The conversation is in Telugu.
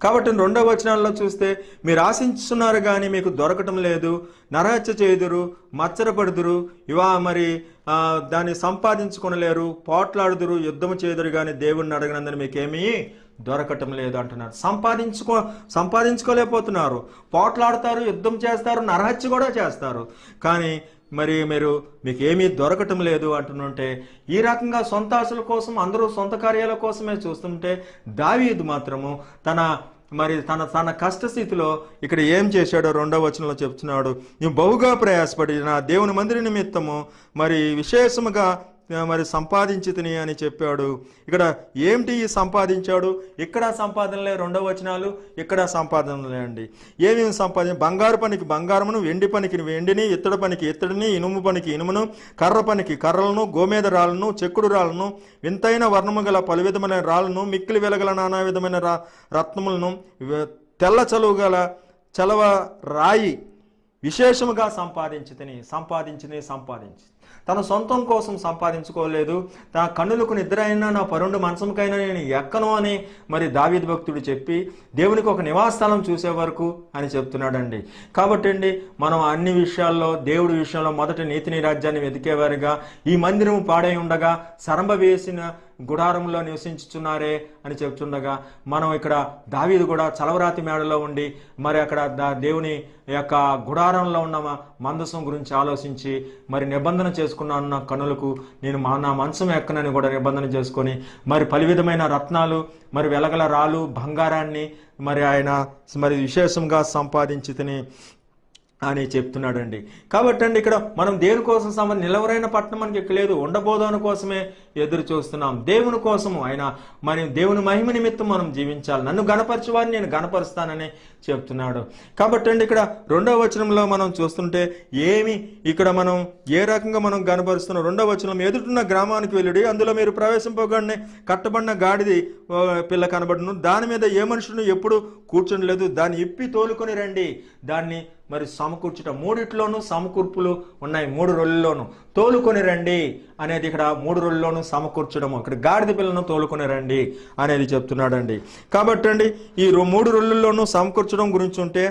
కాబట్టి 2వ వచనాల్లో చూస్తే, మీరు ఆశించున్నారు కానీ మీకు దొరకటం లేదు, నరహత్య చేయుదురు, మత్సరపడుదురు, దాన్ని సంపాదించుకొనలేరు, పోట్లాడుదురు, యుద్ధము చేదురు కానీ దేవుణ్ణి అడగనందని మీకేమీ దొరకటం లేదు అంటున్నారు. సంపాదించుకోలేకపోతున్నారు, పోట్లాడతారు, యుద్ధం చేస్తారు, నరహత్య కూడా చేస్తారు, కానీ మీకు ఏమీ దొరకటం లేదు అంటుంటే, ఈ రకంగా సొంత ఆశల కోసం అందరూ సొంత కార్యాల కోసమే చూస్తుంటే, దావీదు మాత్రము తన కష్టస్థితిలో ఇక్కడ ఏం చేశాడో 2వ వచనంలో చెప్తున్నాడు. నేను బహుగా ప్రయాసపడి నా దేవుని మందిర నిమిత్తము విశేషముగా సంపాదించితిని అని చెప్పాడు. ఇక్కడ ఏమిటి సంపాదించాడు? ఇక్కడ సంపాదనలే 2వ వచనాలు, ఇక్కడ సంపాదనలే అండి. ఏమేమి బంగారు పనికి బంగారమును, వెండి పనికి వెండిని, ఇత్తడి పనికి ఇత్తడిని, ఇనుము పనికి ఇనుమును, కర్ర పనికి కర్రలను, గోమేద రాళ్ళను, చెక్కుడు రాళ్ళను, వింతైన వర్ణము గల పలు విధమైన రాళ్ళను, మిక్కిలి వెలగల నానా విధమైన రత్నములను, తెల్ల చలువ గల చలవ రాయి విశేషముగా సంపాదించి తన సొంతం కోసం సంపాదించుకోలేదు. తన కన్నులకు నిద్ర అయినా, నా పరుండు మంచంకైనా నేను ఎక్కను అని దావీదు భక్తుడు చెప్పి దేవునికి ఒక నివాసస్థలం చూసే వరకు అని చెప్తున్నాడండి. కాబట్టి అండి, మనం అన్ని విషయాల్లో దేవుడి విషయంలో మొదట నీతిని రాజ్యాన్ని వెతికేవారుగా, ఈ మందిరం పాడై ఉండగా సరంభ వేసిన గుడారంలో నివసించుచున్నారే అని చెప్తుండగా, మనం ఇక్కడ దావీదు కూడా చలవరాతి మేడలో ఉండి అక్కడ దేవుని యొక్క గుడారంలో ఉన్న మందసం గురించి ఆలోచించి నిబంధన చేసుకున్నాను, నా కన్నులకు నేను నా మంచం ఎక్కనని కూడా నిబంధన చేసుకొని పలు విధమైన రత్నాలు, వెలగల రాళ్ళు, బంగారాన్ని ఆయన విశేషంగా సంపాదించితిని అని చెప్తున్నాడండి. కాబట్టి అండి, ఇక్కడ మనం దేవుని కోసం నిలవరైన పట్టణం మనకి ఎక్కలేదు, ఉండబోదాని కోసమే ఎదురు చూస్తున్నాం. దేవుని కోసము దేవుని మహిమ నిమిత్తం మనం జీవించాలి. నన్ను గణపరిచే వారిని నేను గణపరుస్తానని చెప్తున్నాడు. కాబట్టి అండి, ఇక్కడ 2వ వచనంలో మనం చూస్తుంటే ఇక్కడ మనం ఏ రకంగా మనం గణపరుస్తున్నాం. 2వ వచనం, ఎదుటిన్న గ్రామానికి వెళ్ళుడి, అందులో మీరు ప్రవేశింపగానే కట్టబడిన గాడిది పిల్ల కనబడును, దాని మీద ఏ మనుషులను ఎప్పుడు కూర్చుండలేదు, దాన్ని ఇప్పి తోలుకొని రండి. దాన్ని సమకూర్చుట, 3 సమకూర్పులు ఉన్నాయి, 3 రొల్లులోను తోలుకొని రండి అనేది ఇక్కడ 3 రొల్లులోను సమకూర్చడము, ఇక్కడ గాడిద పిల్లను తోలుకొని రండి అనేది చెప్తున్నాడండి. కాబట్టి అండి, ఈ 3 రొల్లుల్లోనూ సమకూర్చడం గురించి ఉంటే